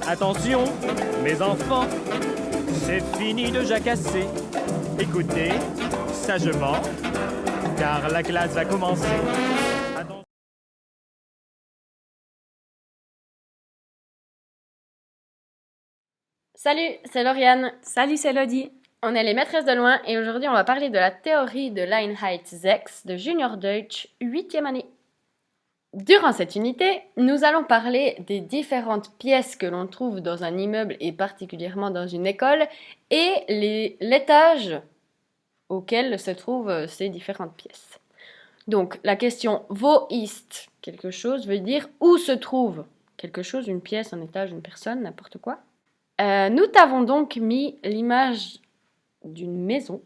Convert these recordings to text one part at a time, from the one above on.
Attention, mes enfants, c'est fini de jacasser. Écoutez sagement, car la classe va commencer. Attention. Salut, c'est Lauriane. Salut, c'est Lodi. On est les maîtresses de loin et aujourd'hui on va parler de la théorie de l'Einheitssechs de Junior Deutsch 8e année. Durant cette unité, nous allons parler des différentes pièces que l'on trouve dans un immeuble et particulièrement dans une école et l'étage auquel se trouvent ces différentes pièces. Donc la question wo ist quelque chose veut dire où se trouve quelque chose, une pièce, un étage, une personne, n'importe quoi. Nous t'avons donc mis l'image d'une maison.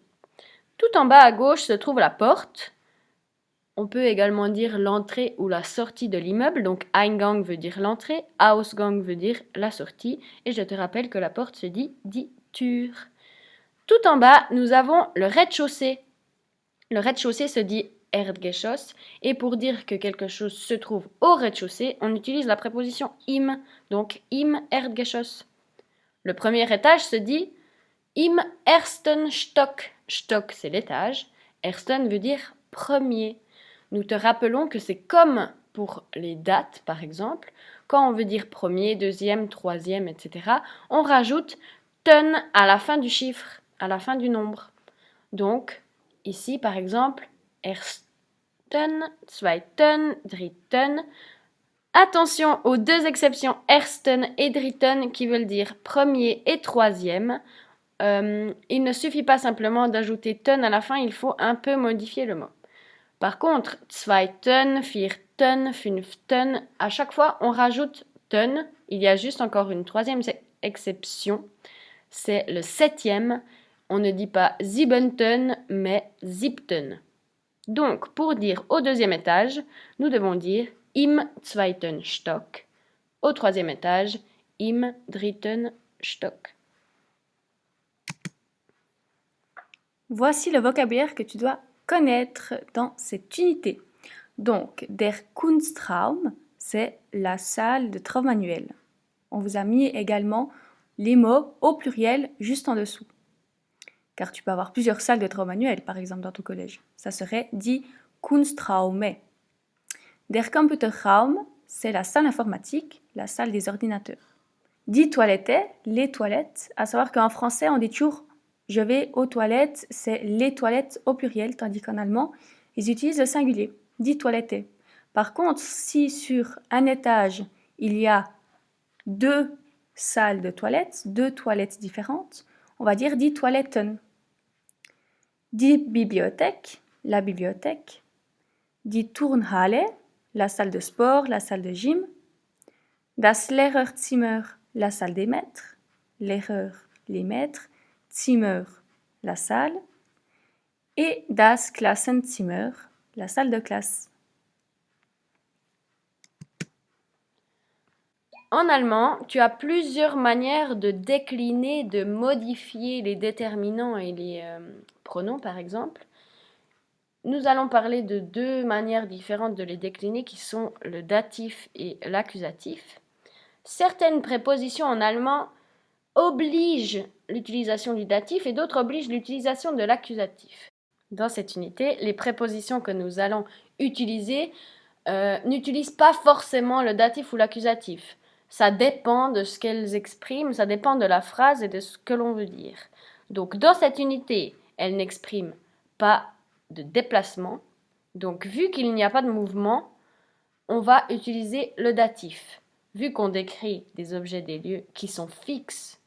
Tout en bas à gauche se trouve la porte. On peut également dire l'entrée ou la sortie de l'immeuble. Donc Eingang veut dire l'entrée, Ausgang veut dire la sortie. Et je te rappelle que la porte se dit die Tür. Tout en bas, nous avons le rez-de-chaussée. Le rez-de-chaussée se dit Erdgeschoss. Et pour dire que quelque chose se trouve au rez-de-chaussée, on utilise la préposition im. Donc im Erdgeschoss. Le premier étage se dit im ersten Stock. Stock, c'est l'étage. Ersten veut dire premier. Nous te rappelons que c'est comme pour les dates, par exemple. Quand on veut dire premier, deuxième, troisième, etc., on rajoute ten à la fin du chiffre, à la fin du nombre. Donc, ici, par exemple, ersten, zweiten, dritten. Attention aux deux exceptions ersten et dritten qui veulent dire premier et troisième. Il ne suffit pas simplement d'ajouter ten à la fin, il faut un peu modifier le mot. Par contre, zweiten, vierten, fünften, à chaque fois on rajoute ten. Il y a juste encore une troisième exception, c'est le septième. On ne dit pas siebenten, mais siebten. Donc, pour dire au deuxième étage, nous devons dire im zweiten Stock. Au troisième étage, im dritten Stock. Voici le vocabulaire que tu dois connaître dans cette unité. Donc, der Kunstraum, c'est la salle de travaux manuels. On vous a mis également les mots au pluriel juste en dessous. Car tu peux avoir plusieurs salles de travaux manuels, par exemple, dans ton collège. Ça serait die Kunstraume. Der Computerraum, c'est la salle informatique, la salle des ordinateurs. Die Toilette, les toilettes, à savoir qu'en français, on dit toujours je vais aux toilettes, c'est les toilettes au pluriel, tandis qu'en allemand, ils utilisent le singulier, die Toilette. Par contre, si sur un étage, il y a deux salles de toilettes, deux toilettes différentes, on va dire die Toiletten. Die Bibliothek, la bibliothèque. Die Turnhalle, la salle de sport, la salle de gym. Das Lehrerzimmer, la salle des maîtres. Lehrer, les maîtres. Zimmer, la salle. Et das Klassenzimmer, la salle de classe. En allemand, tu as plusieurs manières de décliner, de modifier les déterminants et les pronoms, par exemple. Nous allons parler de deux manières différentes de les décliner qui sont le datif et l'accusatif. Certaines prépositions en allemand obligent l'utilisation du datif et d'autres obligent l'utilisation de l'accusatif. Dans cette unité, les prépositions que nous allons utiliser n'utilisent pas forcément le datif ou l'accusatif. Ça dépend de ce qu'elles expriment, ça dépend de la phrase et de ce que l'on veut dire. Donc dans cette unité, elles n'expriment pas de déplacement. Donc vu qu'il n'y a pas de mouvement, on va utiliser le datif. Vu qu'on décrit des objets, des lieux qui sont fixes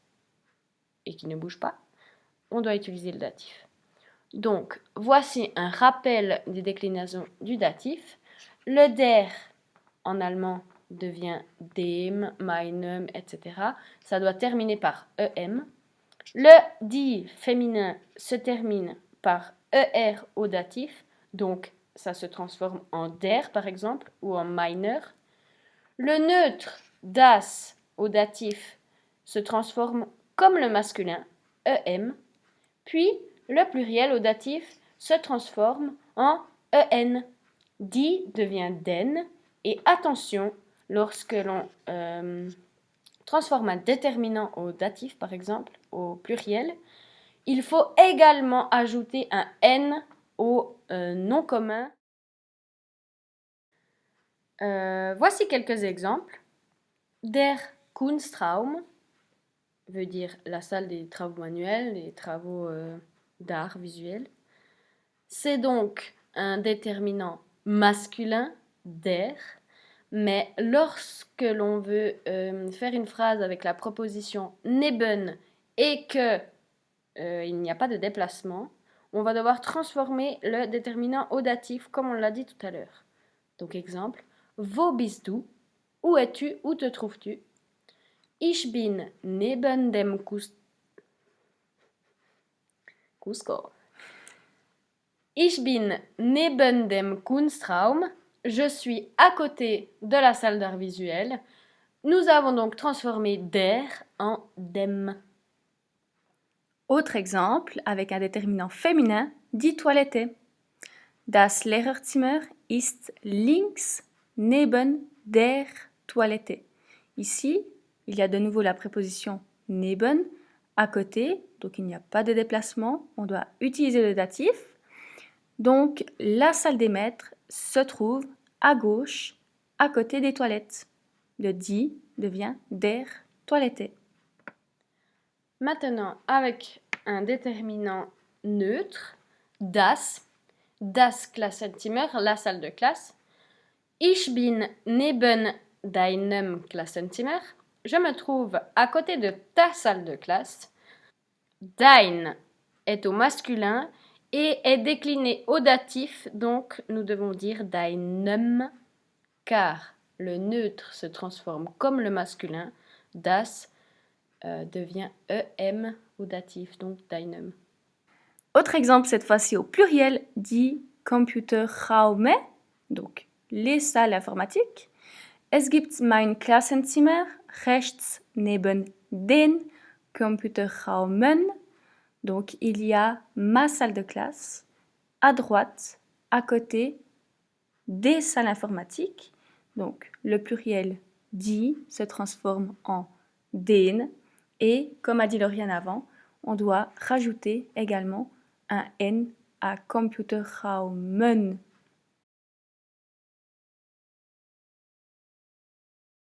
et qui ne bougent pas, on doit utiliser le datif. Donc, voici un rappel des déclinaisons du datif. Le der, en allemand, devient dem, meinem, etc. Ça doit terminer par em. Le die féminin se termine par er au datif, donc ça se transforme en der, par exemple, ou en meiner. Le neutre das au datif se transforme comme le masculin, em, puis le pluriel au datif se transforme en en. Die devient den, et attention, lorsque l'on transforme un déterminant au datif, par exemple, au pluriel, il faut également ajouter un N au nom commun. Voici quelques exemples. Der Kunstraum veut dire la salle des travaux manuels, les travaux d'art visuel. C'est donc un déterminant masculin, der, mais lorsque l'on veut faire une phrase avec la proposition neben et que il n'y a pas de déplacement, on va devoir transformer le déterminant au datif comme on l'a dit tout à l'heure. Donc exemple, wo bist du? Où es-tu? Où te trouves-tu? Ich bin neben dem Cusco. Ich bin neben dem Kunstraum. Je suis à côté de la salle d'art visuel. Nous avons donc transformé der en dem. Autre exemple, avec un déterminant féminin, die Toilette. Das Lehrerzimmer ist links neben der Toilette. Ici, il y a de nouveau la préposition neben, à côté, donc il n'y a pas de déplacement, on doit utiliser le datif. Donc, la salle des maîtres se trouve à gauche, à côté des toilettes. Le die devient der Toilette. Maintenant, avec un déterminant neutre, das Klassenzimmer, la salle de classe. Ich bin neben deinem Klassenzimmer. Je me trouve à côté de ta salle de classe. Dein est au masculin et est décliné au datif, donc nous devons dire deinem, car le neutre se transforme comme le masculin. Das devient em au datif, donc deinem. Autre exemple, cette fois-ci au pluriel, die Computerräume, donc les salles informatiques. Es gibt mein Klassenzimmer rechts neben den Computerräumen. Donc il y a ma salle de classe à droite, à côté des salles informatiques. Donc le pluriel die se transforme en den. Et comme a dit Lauriane avant, on doit rajouter également un N à Computerraumen